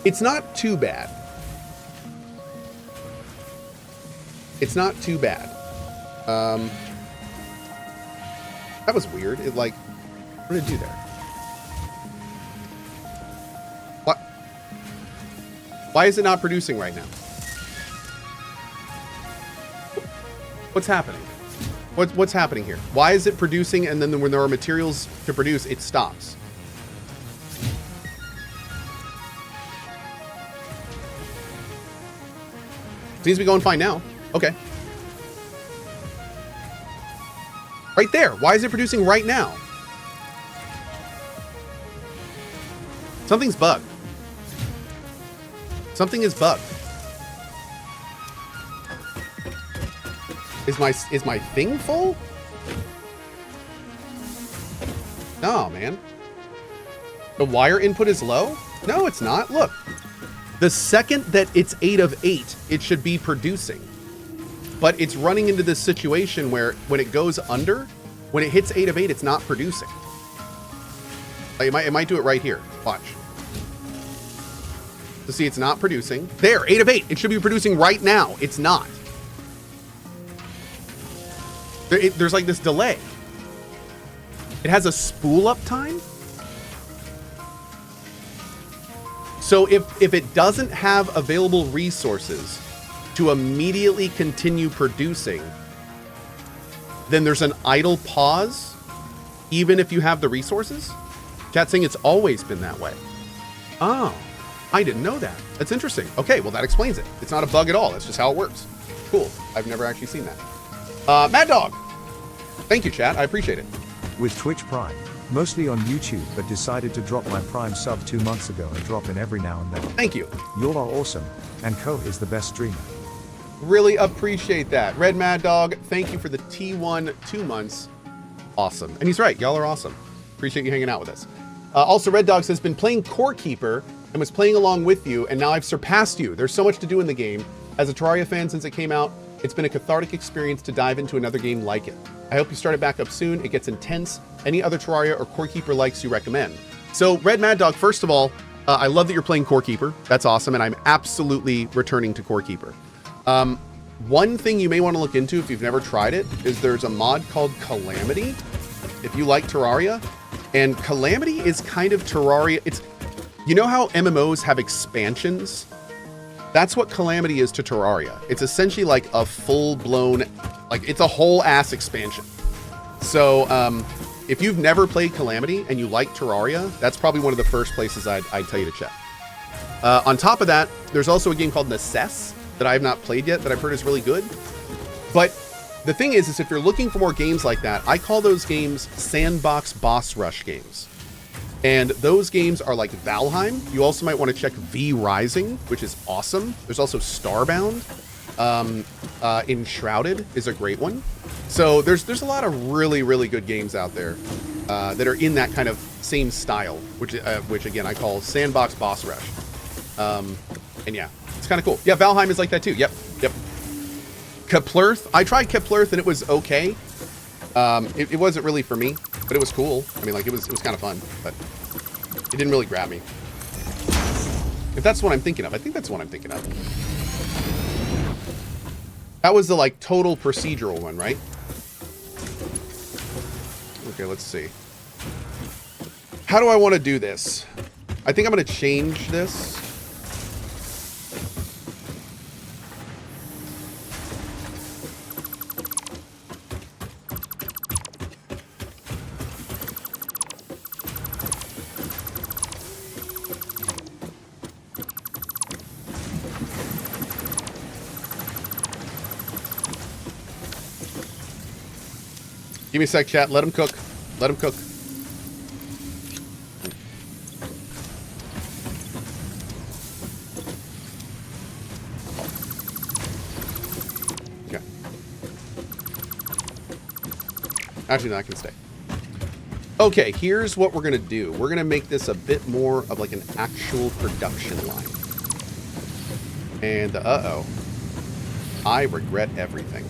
It's not too bad. It's not too bad. That was weird. It like, what did it do there? What? Why is it not producing right now? What's happening? What's happening here? Why is it producing and then when there are materials to produce, it stops? Seems to be going fine now. Okay. Right there. Why is it producing right now? Something's bugged. Something is bugged. Is my thing full? No, man. The wire input is low? No, it's not. Look. The second that it's 8 of 8, it should be producing. But it's running into this situation where when it goes under, when it hits 8 of 8, it's not producing. Like it might do it right here. Watch. So see, it's not producing. There, 8 of 8. It should be producing right now. It's not. There's like this delay. It has a spool up time. So if it doesn't have available resources to immediately continue producing, then there's an idle pause, even if you have the resources. Chat saying it's always been that way. Oh, I didn't know that. That's interesting. Okay, well, that explains it. It's not a bug at all. That's just how it works. Cool. I've never actually seen that. Mad Dog. Thank you, chat. I appreciate it. With Twitch Prime, mostly on YouTube, but decided to drop my Prime sub 2 months ago and drop in every now and then. Thank you. Y'all are awesome, and Cohh is the best streamer. Really appreciate that. Red Mad Dog, thank you for the T1 2 months. Awesome. And he's right. Y'all are awesome. Appreciate you hanging out with us. Also, Red Dog says, been playing Core Keeper and was playing along with you, and now I've surpassed you. There's so much to do in the game. As a Terraria fan since it came out, it's been a cathartic experience to dive into another game like it. I hope you start it back up soon. It gets intense. Any other Terraria or Core Keeper likes you recommend? So, Red Mad Dog, first of all, I love that you're playing Core Keeper. That's awesome, and I'm absolutely returning to Core Keeper. One thing you may want to look into if you've never tried it is there's a mod called Calamity, if you like Terraria. And Calamity is kind of Terraria. It's, you know how MMOs have expansions? That's what Calamity is to Terraria. It's essentially like a full-blown, like it's a whole ass expansion. So if you've never played Calamity and you like Terraria, that's probably one of the first places I'd tell you to check. On top of that, there's also a game called Necess that I have not played yet that I've heard is really good. But the thing is if you're looking for more games like that, I call those games sandbox boss rush games. And those games are like Valheim. You also might want to check V Rising, which is awesome. There's also Starbound. Enshrouded is a great one. So there's a lot of really, really good games out there that are in that kind of same style, which again, I call sandbox boss rush. And yeah, it's kind of cool. Yeah, Valheim is like that too. Yep. Keplerth. I tried Keplerth and it was okay. It wasn't really for me, but it was cool. I mean, like it was kind of fun, but it didn't really grab me. If that's what I'm thinking of, I think that's what I'm thinking of. That was the like total procedural one, right? Okay, let's see. How do I want to do this? I think I'm going to change this. Give me a sec, chat. Let him cook. Let him cook. Okay. Actually, no, I can stay. Okay, here's what we're going to do. We're going to make this a bit more of like an actual production line. And, uh-oh. I regret everything.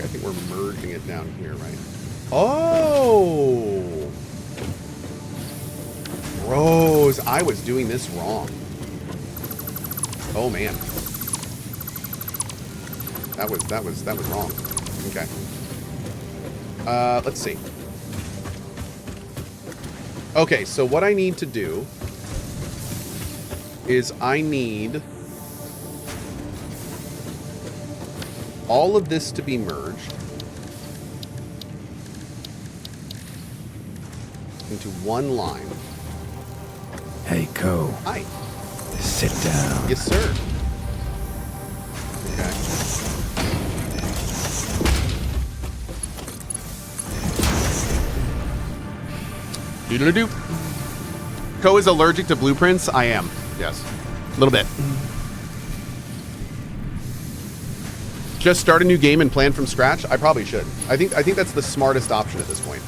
I think we're merging it down here, right? Oh! Bro! I was doing this wrong. Oh man. That was wrong. Okay. Let's see. Okay, so what I need to do is I need all of this to be merged into one line. Hey, Cohh. Hi. Sit down. Yes, sir. Okay. Doodle-doo. Cohh is allergic to blueprints? I am. Yes. A little bit. Just start a new game and plan from scratch? I probably should. I think that's the smartest option at this point.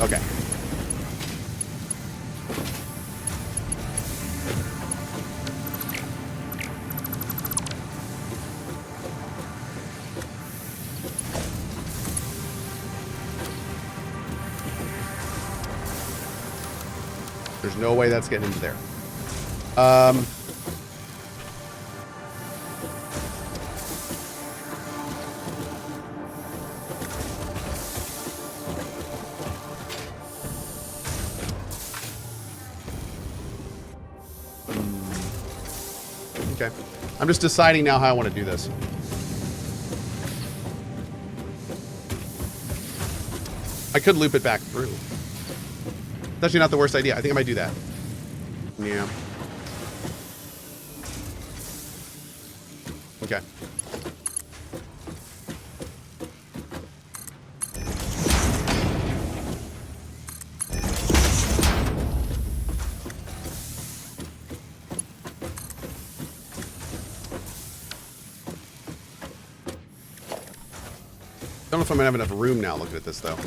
Okay. There's no way that's getting into there. Okay. I'm just deciding now how I want to do this. I could loop it back through. It's actually not the worst idea. I think I might do that. Yeah. Okay. Don't know if I'm gonna have enough room now looking at this though.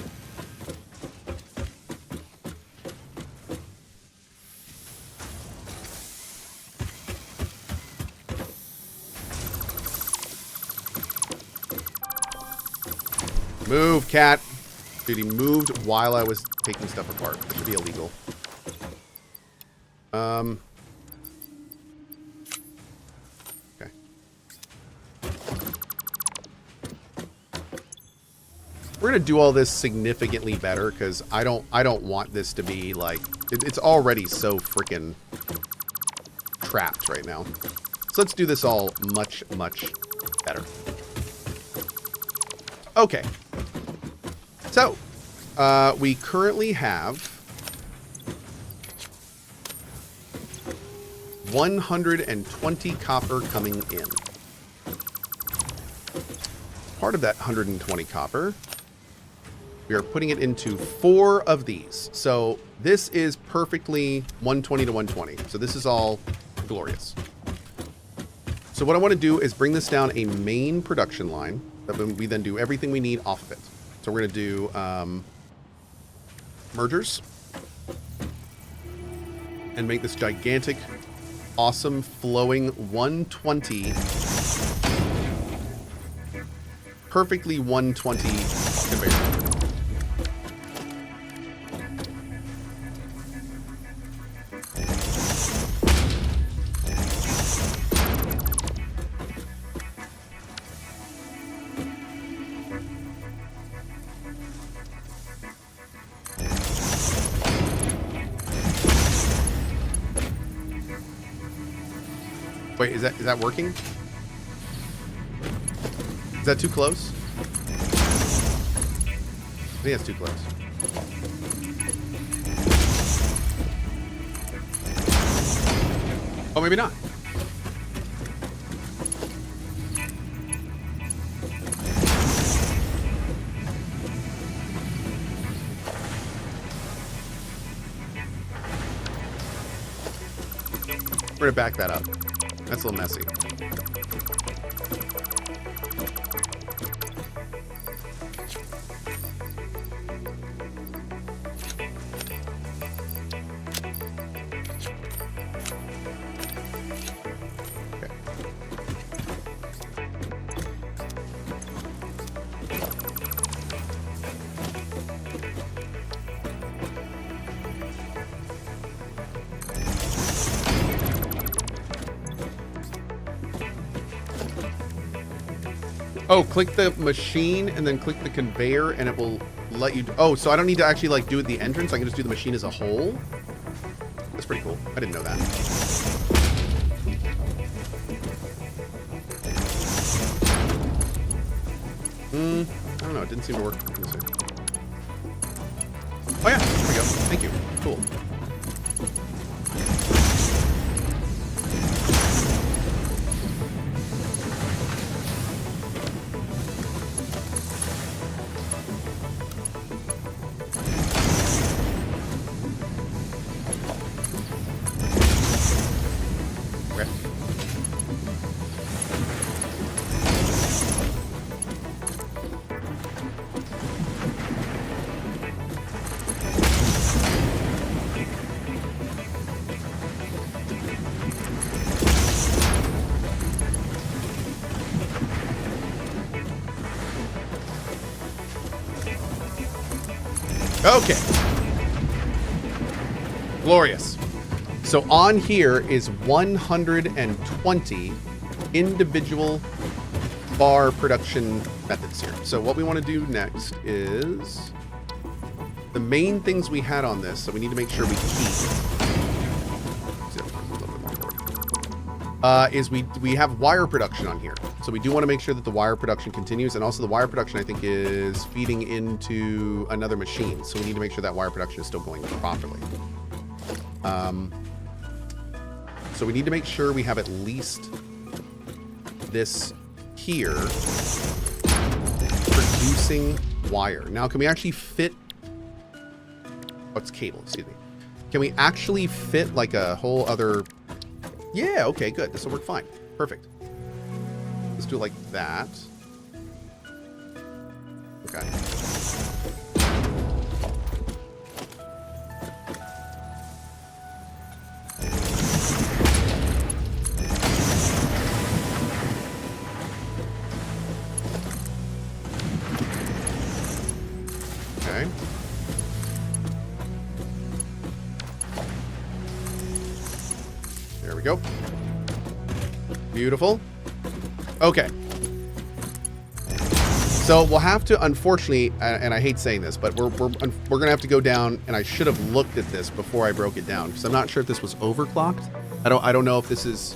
Move, cat. Dude, he moved while I was taking stuff apart. That should be illegal. Okay. We're gonna do all this significantly better because I don't want this to be like it's already so freaking trapped right now. So let's do this all much better. Okay. So, we currently have 120 copper coming in. Part of that 120 copper, we are putting it into 4 of these. So this is perfectly 120 to 120. So this is all glorious. So what I want to do is bring this down a main production line that we then do everything we need off of it. So we're going to do mergers and make this gigantic, awesome, flowing 120, perfectly 120 conveyor. Wait, is that working? Is that too close? I think that's too close. Oh, maybe not. We're gonna back that up. That's a little messy. Okay. Oh, click the machine and then click the conveyor and it will let you... Oh, so I don't need to actually like do the entrance. I can just do the machine as a whole. That's pretty cool. I didn't know that. I don't know. It didn't seem to work. Let me see. Oh yeah, there we go. Thank you. Cool. Okay. Glorious. So on here is 120 individual bar production methods here. So what we want to do next is the main things we had on this. So we need to make sure we keep. Is we have wire production on here. So we do want to make sure that the wire production continues, and also the wire production I think is feeding into another machine. So we need to make sure that wire production is still going properly. So we need to make sure we have at least this here producing wire. Now, can we actually fit... What's cable? Excuse me. Can we actually fit like a whole other... Yeah, okay, good. This will work fine. Perfect. Let's do it like that. Okay. Okay. There we go. Beautiful. Okay. So we'll have to, unfortunately, and I hate saying this, but we're gonna have to go down, and I should have looked at this before I broke it down, because I'm not sure if this was overclocked. I don't know if this is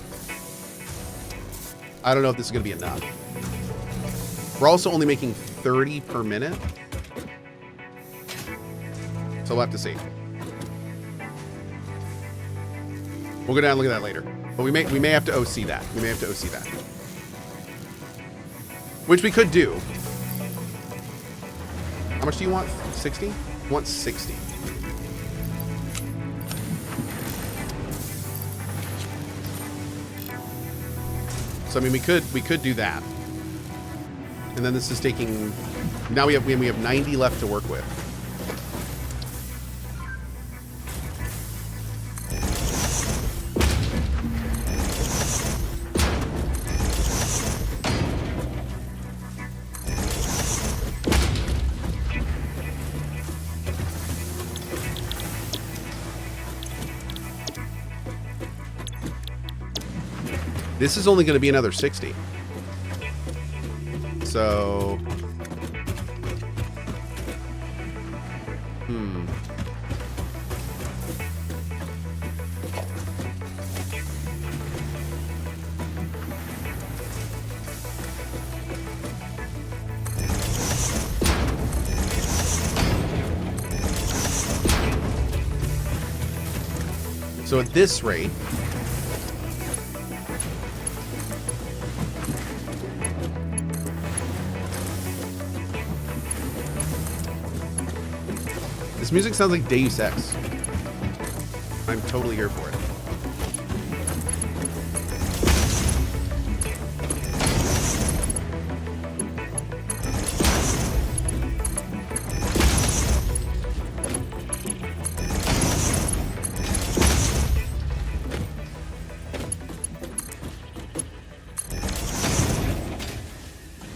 gonna be enough. We're also only making 30 per minute. So we'll have to see. We'll go down and look at that later. But we may have to OC that. We may have to OC that. Which we could do. How much do you want? 60? You want 60. So I mean we could do that. And then this is taking, now we have 90 left to work with. This is only going to be another 60. So... So at this rate... This music sounds like Deus Ex. I'm totally here for it.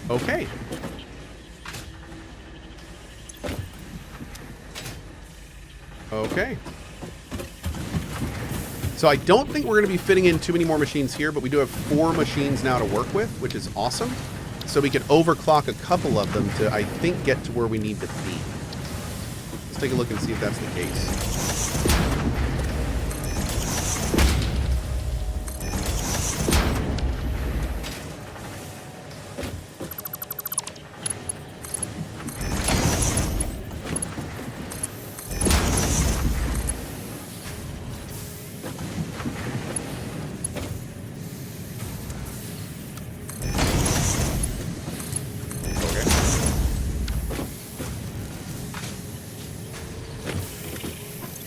Okay. Okay. So I don't think we're going to be fitting in too many more machines here, but we do have 4 machines now to work with, which is awesome. So so we can overclock a couple of them to, I think, get to where we need to be. Let's take a look and see if that's the case.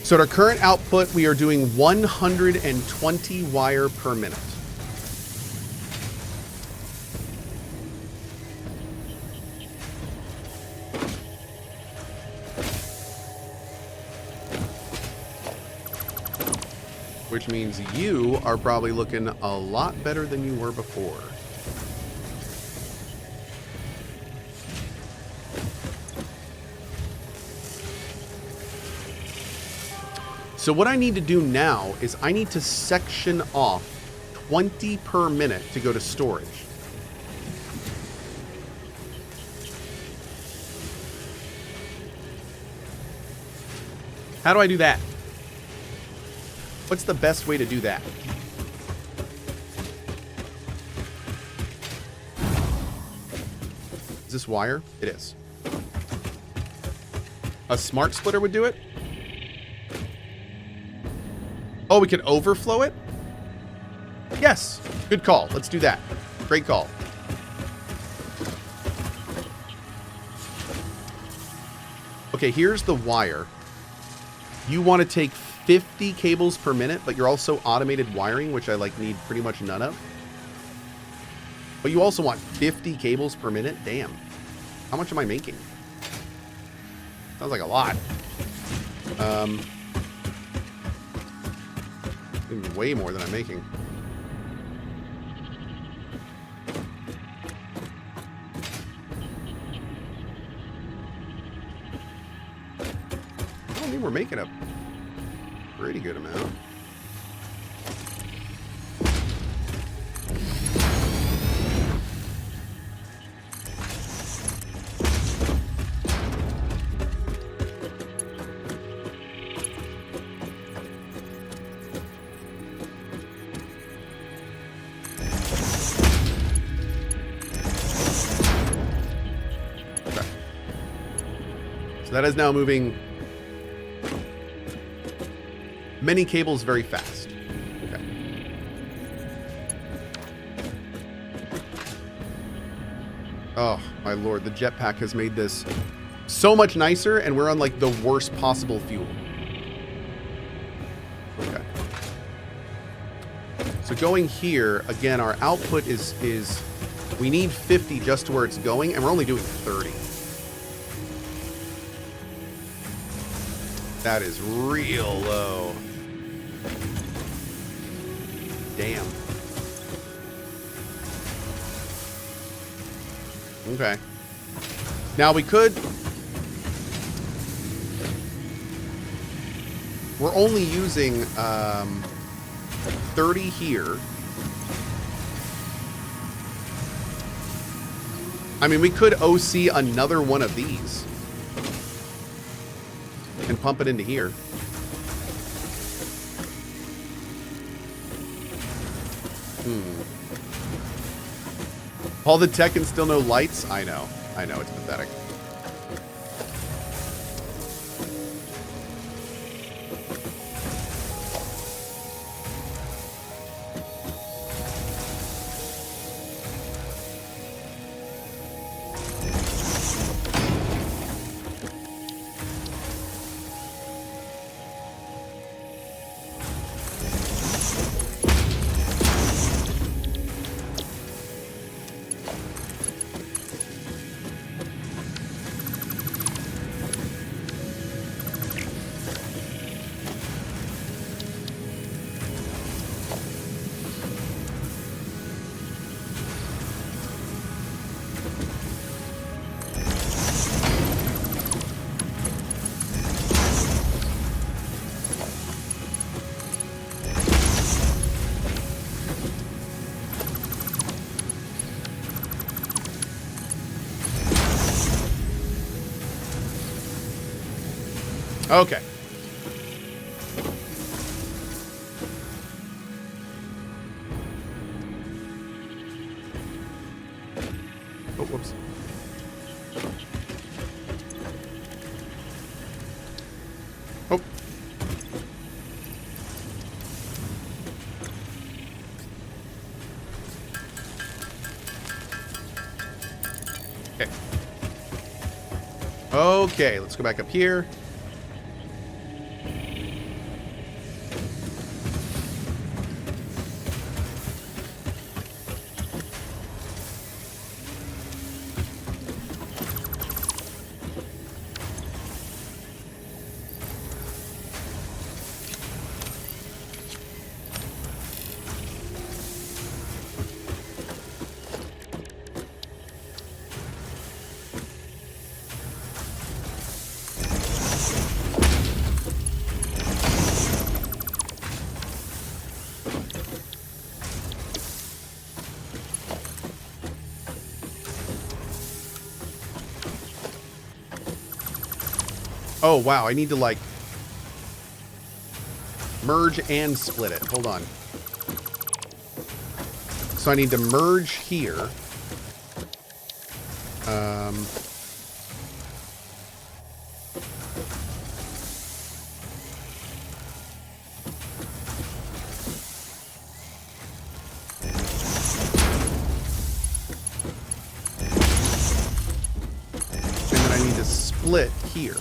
So at our current output, we are doing 120 wire per minute. Which means you are probably looking a lot better than you were before. So what I need to do now is I need to section off 20 per minute to go to storage. How do I do that? What's the best way to do that? Is this wire? It is. A smart splitter would do it? Oh, we can overflow it? Yes. Good call. Let's do that. Great call. Okay, here's the wire. You want to take 50 cables per minute, but you're also automated wiring, which I need pretty much none of. But you also want 50 cables per minute? Damn. How much am I making? Sounds like a lot. Way more than I'm making. I mean, we're making a pretty good amount. That is now moving many cables very fast. Okay. Oh, my lord. The jetpack has made this so much nicer, and we're on, the worst possible fuel. Okay. So going here, again, our output is we need 50 just to where it's going, and we're only doing 30. That is real low. Damn. Okay. Now we could... We're only using 30 here. I mean, we could OC another one of these. And pump it into here. All the tech and still no lights? I know, it's pathetic. Okay. Oh, whoops. Oh. Okay. Okay, let's go back up here. Oh, wow. I need to, like, merge and split it. Hold on. So I need to merge here. And then I need to split here.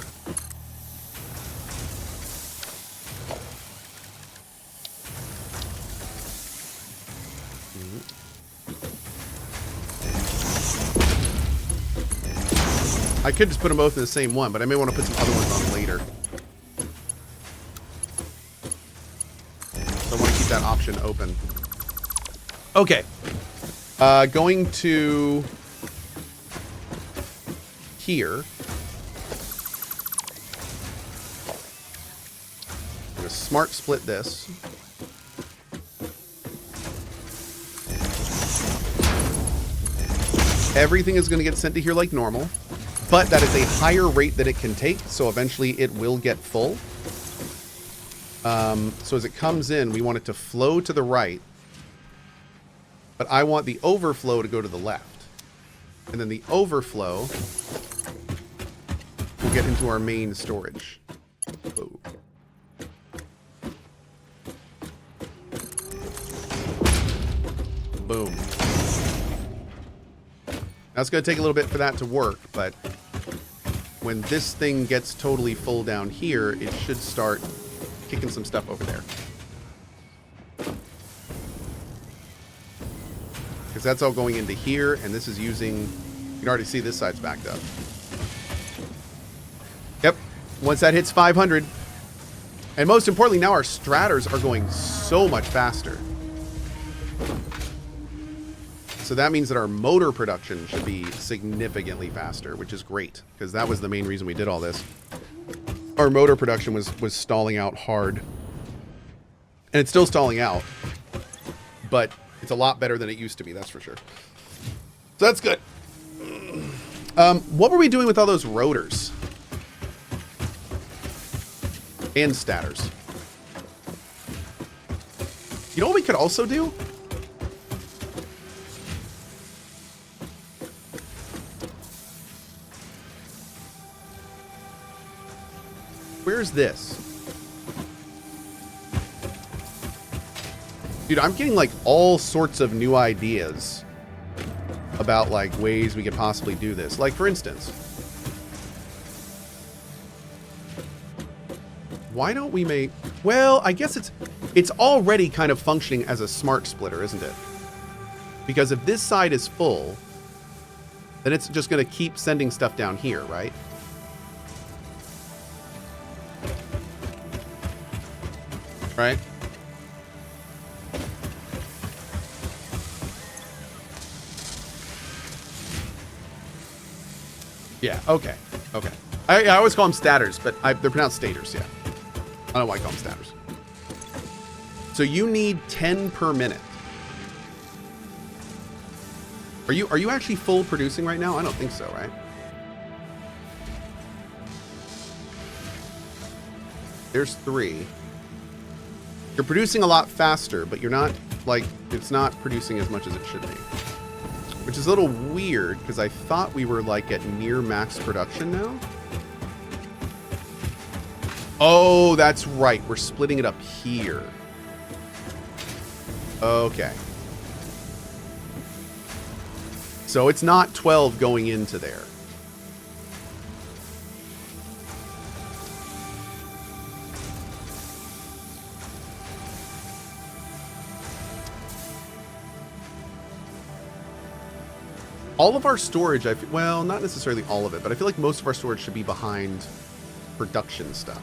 I could just put them both in the same one, but I may want to put some other ones on later. So I want to keep that option open. Okay. Going to here. I'm going to smart split this. Everything is going to get sent to here like normal. But that is a higher rate that it can take, so eventually it will get full. So as it comes in, we want it to flow to the right. But I want the overflow to go to the left. And then the overflow will get into our main storage. Whoa. Boom. Now it's going to take a little bit for that to work, but when this thing gets totally full down here, it should start kicking some stuff over there. Because that's all going into here, and this is using... You can already see this side's backed up. Yep. Once that hits 500. And most importantly, now our stratters are going so much faster. So that means that our motor production should be significantly faster, which is great, because that was the main reason we did all this. Our motor production was stalling out hard. And it's still stalling out, but it's a lot better than it used to be, that's for sure. So that's good. What were we doing with all those rotors? And statters. You know what we could also do? Where's this? Dude, I'm getting like all sorts of new ideas about like ways we could possibly do this. Like for instance, why don't we make, well, I guess it's already kind of functioning as a smart splitter, isn't it? Because if this side is full, then it's just going to keep sending stuff down here, right? Right? Yeah, okay. Okay. I always call them statters, but they're pronounced stators, yeah. I don't know why I call them statters. So you need 10 per minute. Are you actually full producing right now? I don't think so, right? There's 3. You're producing a lot faster, but you're not, like, it's not producing as much as it should be. Which is a little weird, because I thought we were, like, at near max production now. Oh, that's right. We're splitting it up here. Okay. So it's not 12 going into there. All of our storage, well, not necessarily all of it, but I feel like most of our storage should be behind production stuff.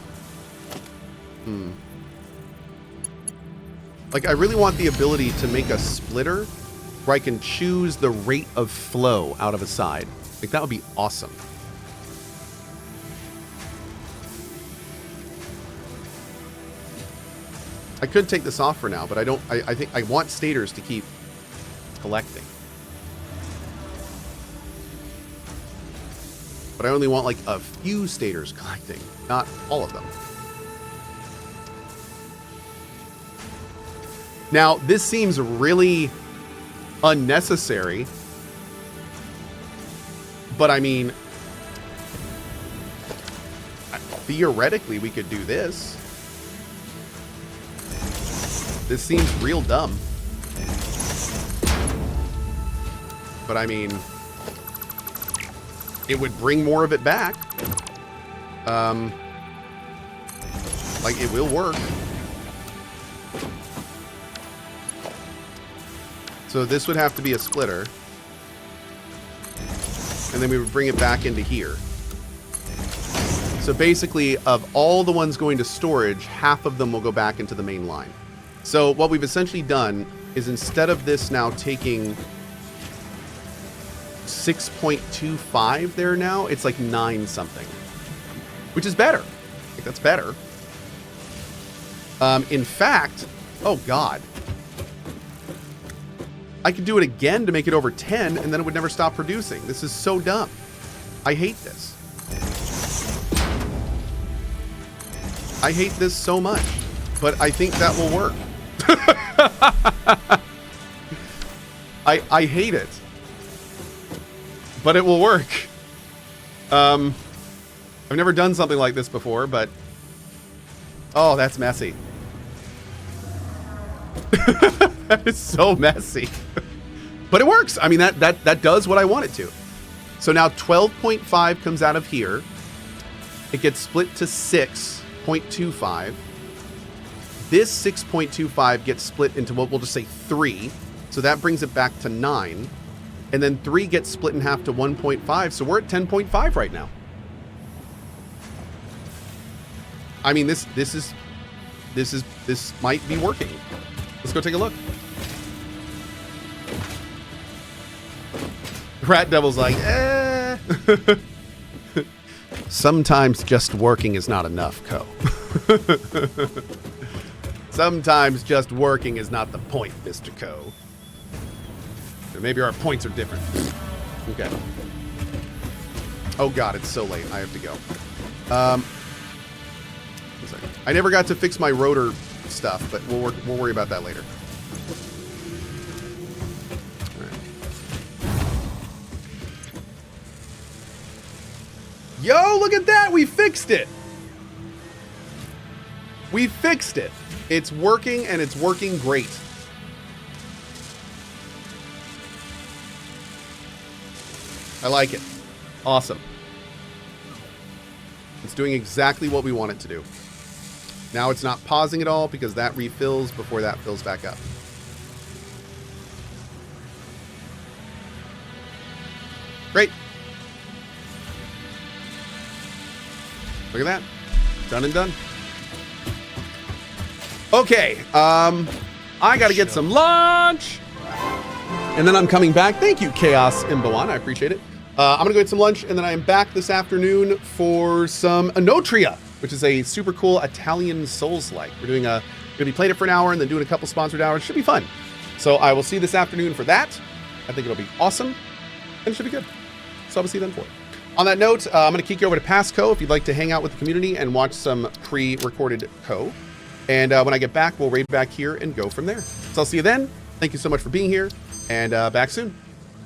Like, I really want the ability to make a splitter where I can choose the rate of flow out of a side. Like, that would be awesome. I could take this off for now, but I don't, I think I want stators to keep collecting. But I only want like a few stators collecting, not all of them. Now, this seems really unnecessary, but I mean, theoretically, we could do this. This seems real dumb. But I mean, it would bring more of it back. Like, it will work. So this would have to be a splitter. And then we would bring it back into here. So basically, of all the ones going to storage, half of them will go back into the main line. So what we've essentially done is, instead of this now taking 6.25 there now, it's like 9 something. Which is better. Like, that's better. In fact, oh god. I could do it again to make it over 10, and then it would never stop producing. This is so dumb. I hate this. I hate this so much, but I think that will work. I hate it, but it will work. I've never done something like this before, but oh, that's messy. That is so messy. But it works. I mean, that does what I want it to. So now 12.5 comes out of here. It gets split to 6.25. This 6.25 gets split into what we'll just say 3. So that brings it back to 9. And then 3 gets split in half to 1.5. So we're at 10.5 right now. I mean, this might be working. Let's go take a look. Rat Devil's like, eh. Sometimes just working is not enough, Cohh. Sometimes just working is not the point, Mr. Cohh. Maybe our points are different. Okay. Oh god, it's so late. I have to go. One second. I never got to fix my rotor stuff, but we'll worry about that later. Yo, look at that! We fixed it! We fixed it! It's working, and it's working great. I like it. Awesome. It's doing exactly what we want it to do. Now it's not pausing at all because that refills before that fills back up. Great. Look at that. Done and done. Okay. I got to get some lunch. And then I'm coming back. Thank you, Chaos Imbawan. I appreciate it. I'm going to go get some lunch, and then I am back this afternoon for some Anotria, which is a super cool Italian Souls-like. We're going to be playing it for an hour and then doing a couple sponsored hours. Should be fun. So I will see you this afternoon for that. I think it'll be awesome, and it should be good. So I will see you then for it. On that note, I'm going to kick you over to Past Cohh if you'd like to hang out with the community and watch some pre-recorded Cohh. And when I get back, we'll raid back here and go from there. So I'll see you then. Thank you so much for being here, and back soon.